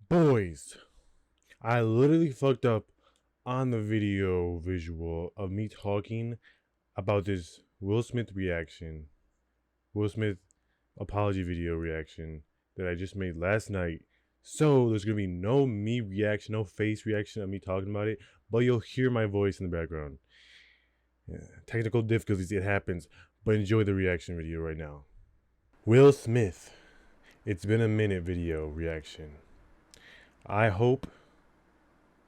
Boys, I literally fucked up on the video visual of me talking about this Will Smith reaction, Will Smith apology video reaction that I just made last night. So there's gonna be no me reaction, no face reaction of me talking about it, but you'll hear my voice in the background. Yeah, technical difficulties, it happens, but enjoy the reaction video right now. Will Smith, it's been a minute video reaction. I hope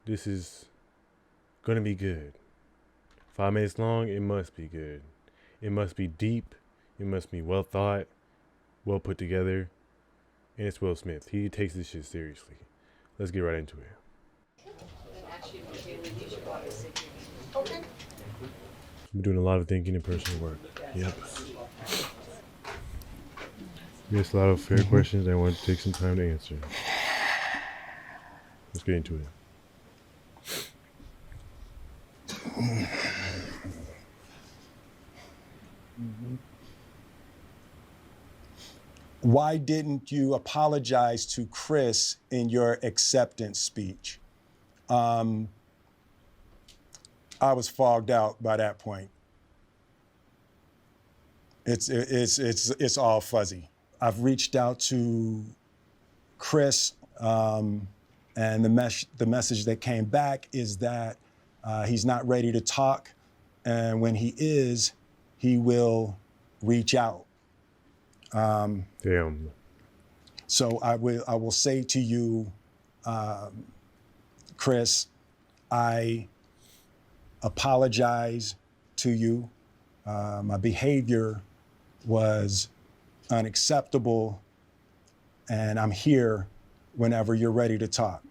this is gonna be good. 5 minutes long, it must be good. It must be deep. It must be well thought, well put together. And it's Will Smith. He takes this shit seriously. Let's get right into it. I'm doing a lot of thinking and personal work. Yep. There's a lot of fair questions I want to take some time to answer. Let's get into it. Why didn't you apologize to Chris in your acceptance speech? I was fogged out by that point. It's all fuzzy. I've reached out to Chris, and the message that came back is that he's not ready to talk, and when he is, he will reach out. Damn. So I will say to you, Chris, I apologize to you. My behavior was unacceptable, and I'm here whenever you're ready to talk.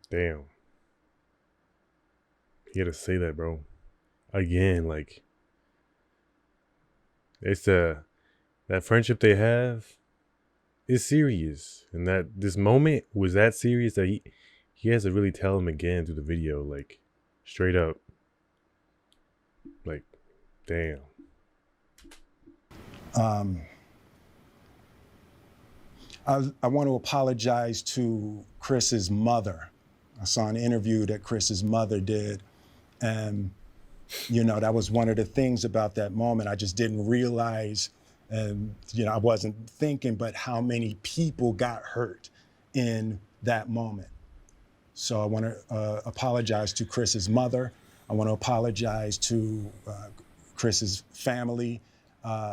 Damn. You gotta say that, bro. Again, like, it's that friendship they have is serious, and that this moment was that serious that he has to really tell him again through the video, like, straight up, like, damn. I want to apologize to Chris's mother. I saw an interview that Chris's mother did, and that was one of the things about that moment. I just didn't realize, and I wasn't thinking, but how many people got hurt in that moment. So I want to apologize to Chris's mother. I want to apologize to Chris's family,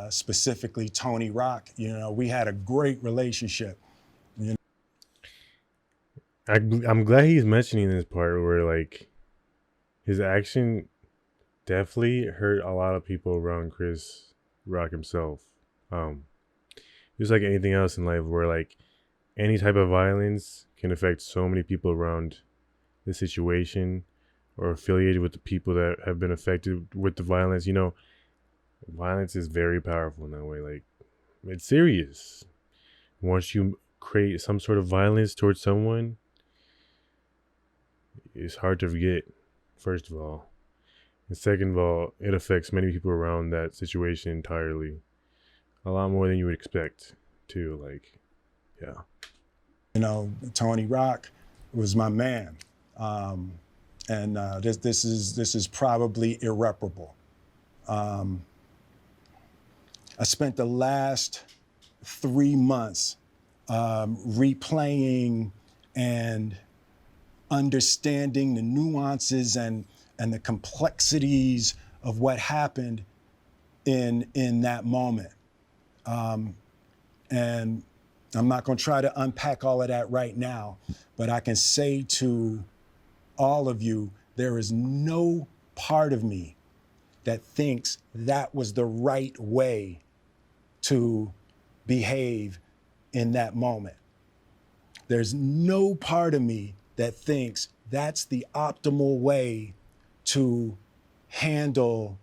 specifically Tony Rock. We had a great relationship. I'm glad he's mentioning this part where, like, his action definitely hurt a lot of people around Chris Rock himself. Just like anything else in life, where, like, any type of violence can affect so many people around the situation or affiliated with the people that have been affected with the violence. Violence is very powerful in that way. Like, it's serious. Once you create some sort of violence towards someone, it's hard to forget, first of all. And second of all, it affects many people around that situation entirely. A lot more than you would expect, too. Like, yeah. Tony Rock was my man. And this is probably irreparable. I spent the last 3 months replaying and understanding the nuances and the complexities of what happened in that moment. And I'm not going to try to unpack all of that right now, but I can say to all of you, there is no part of me that thinks that was the right way to behave in that moment. There's no part of me that thinks that's the optimal way to handle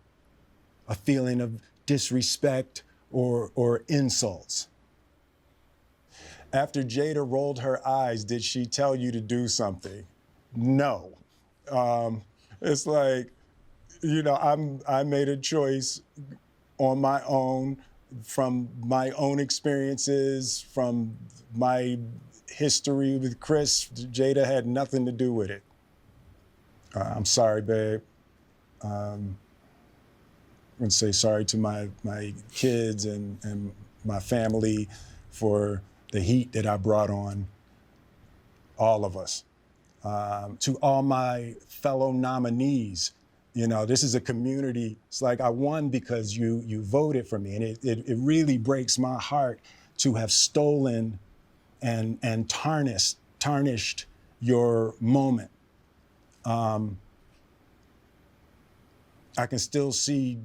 a feeling of disrespect or insults. After Jada rolled her eyes, did she tell you to do something? No. It's like, I made a choice on my own, from my own experiences, from my history with Chris. Jada had nothing to do with it. I'm sorry, babe. I'm going to say sorry to my kids and my family for the heat that I brought on all of us. To all my fellow nominees, you know, this is a community. It's like I won because you voted for me. And it really breaks my heart to have stolen and tarnished your moment. I can still see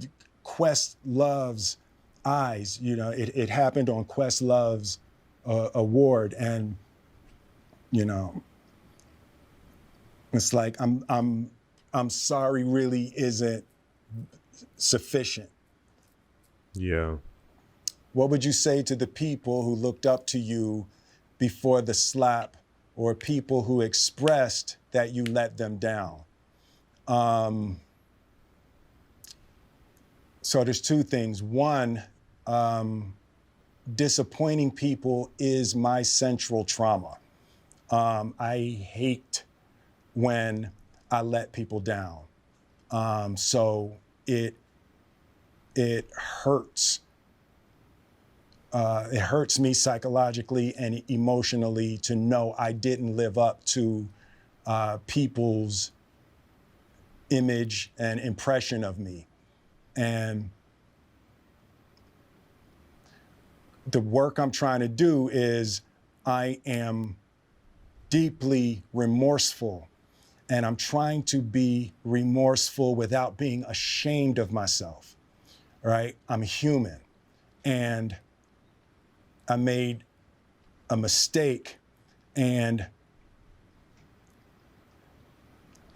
Questlove's eyes. You know, it happened on Questlove's award, and you know, it's like I'm sorry really isn't sufficient. Yeah. What would you say to the people who looked up to you before the slap, or people who expressed that you let them down? So there's two things. One, disappointing people is my central trauma. I hate when I let people down. So it hurts. It hurts me psychologically and emotionally to know I didn't live up to people's image and impression of me. And the work I'm trying to do is I am deeply remorseful, and I'm trying to be remorseful without being ashamed of myself, right? I'm human, and I made a mistake, and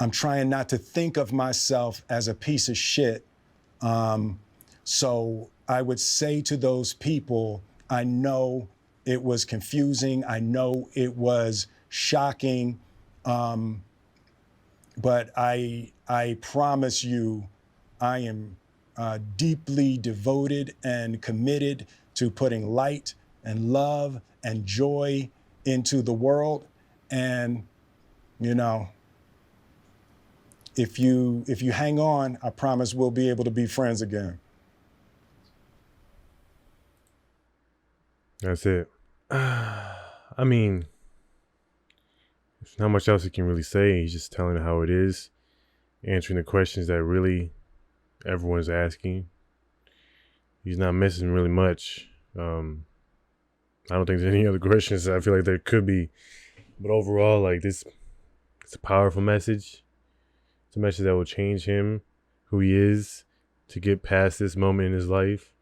I'm trying not to think of myself as a piece of shit. So I would say to those people, I know it was confusing. I know it was shocking. But I promise you, I am deeply devoted and committed to putting light and love and joy into the world. And, you know, if you hang on, I promise we'll be able to be friends again. That's it. I mean, there's not much else he can really say. He's just telling how it is, answering the questions that really everyone's asking. He's not missing really much. I don't think there's any other questions. I feel like there could be, but overall, like this, it's a powerful message. It's a message that will change him, who he is, to get past this moment in his life.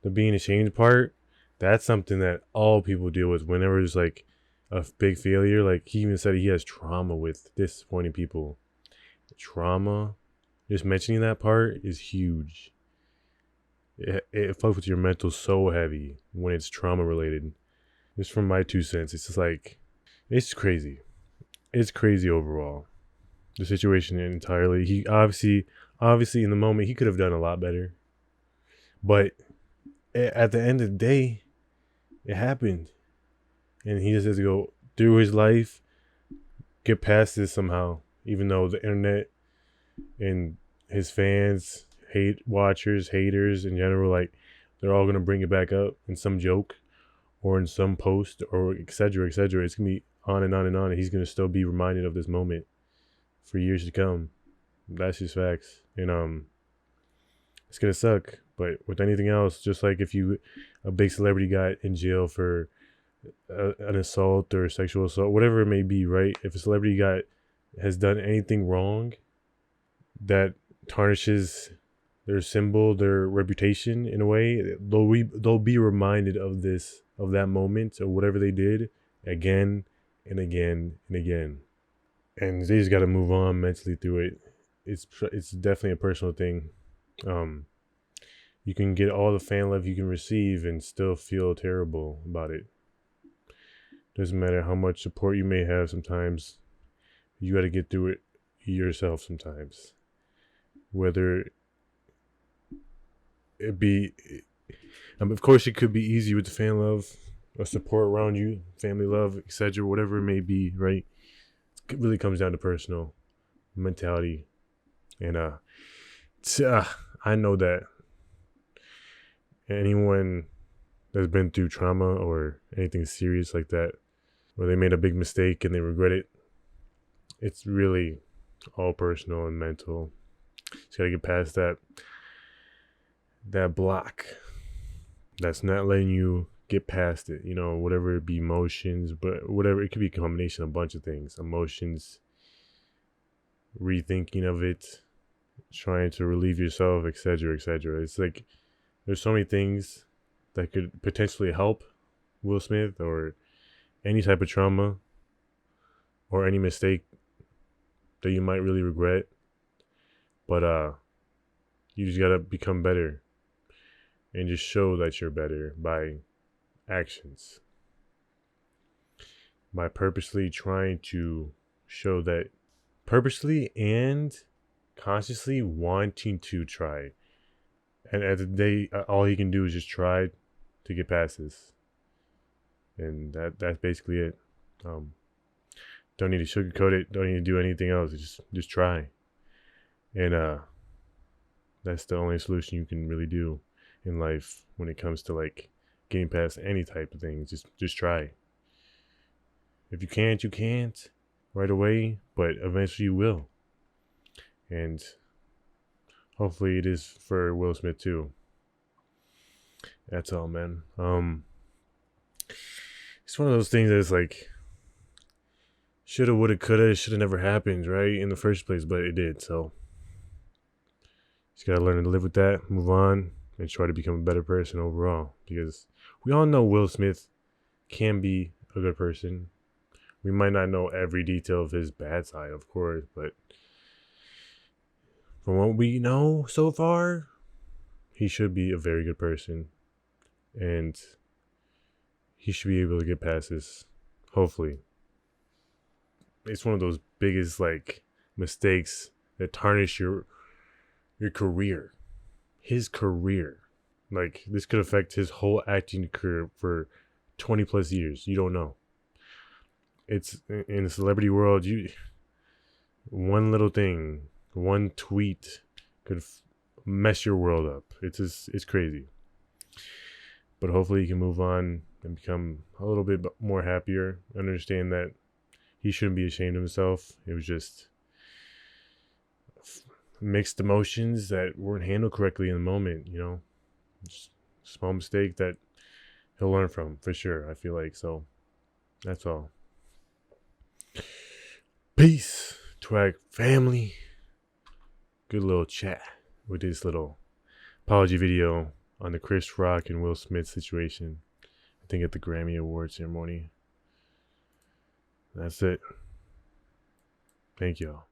The being ashamed part, that's something that all people deal with whenever there's like a big failure. Like he even said he has trauma with disappointing people. Trauma, just mentioning that part is huge. It fucks with your mental so heavy when it's trauma related. Just from my 2 cents, it's just like, it's crazy. It's crazy overall. The situation entirely. He obviously in the moment he could have done a lot better, but at the end of the day, it happened, and he just has to go through his life, get past this somehow. Even though the internet and his fans, watchers, haters in general, like they're all gonna bring it back up in some joke or in some post or etc. etc. It's gonna be on and on and on, and he's gonna still be reminded of this moment for years to come. That's just facts. And it's gonna suck. But with anything else, just like if a big celebrity got in jail for an assault or sexual assault, whatever it may be, right? If a celebrity has done anything wrong that tarnishes their symbol, their reputation in a way, they'll be reminded of that moment or whatever they did again and again and again. And they just got to move on mentally through it. It's definitely a personal thing. You can get all the fan love you can receive and still feel terrible about it. Doesn't matter how much support you may have. Sometimes you got to get through it yourself. Sometimes, whether it be, of course, it could be easy with the fan love. a support around you, family love, etc., whatever it may be, right? It really comes down to personal mentality. And I know that anyone that's been through trauma or anything serious like that, where they made a big mistake and they regret it, it's really all personal and mental. Just gotta get past that block that's not letting you get past it. You know, whatever it be, emotions, but whatever, it could be a combination of a bunch of things, emotions, rethinking of it, trying to relieve yourself, etc., etc. It's like there's so many things that could potentially help Will Smith, or any type of trauma or any mistake that you might really regret. But you just gotta become better and just show that you're better by actions, by purposely trying to show that, purposely and consciously wanting to try. And at the day, all he can do is just try to get past this, and that's basically it. Don't need to sugarcoat it. Don't need to do anything else. Just try, and that's the only solution you can really do in life when it comes to like getting past any type of thing. Just try. If you can't, you can't right away, but eventually you will. And hopefully it is for Will Smith too. That's all, man. It's one of those things that's like shoulda, woulda, coulda, shoulda never happened, right? In the first place, but it did. So just gotta learn to live with that, move on, and try to become a better person overall. Because we all know Will Smith can be a good person. We might not know every detail of his bad side, of course, but from what we know so far, he should be a very good person. And he should be able to get past this, hopefully. It's one of those biggest like mistakes that tarnish your career. His career. Like this could affect his whole acting career for 20 plus years. You don't know. It's in the celebrity world, one little thing, one tweet could mess your world up. It's crazy. But hopefully he can move on and become a little bit more happier. Understand that he shouldn't be ashamed of himself. It was just mixed emotions that weren't handled correctly in the moment, you know. Just a small mistake that he'll learn from for sure, I feel like. So that's all. Peace to our family. Good little chat with this little apology video on the Chris Rock and Will Smith situation. I think at the Grammy Award ceremony. That's it. Thank y'all.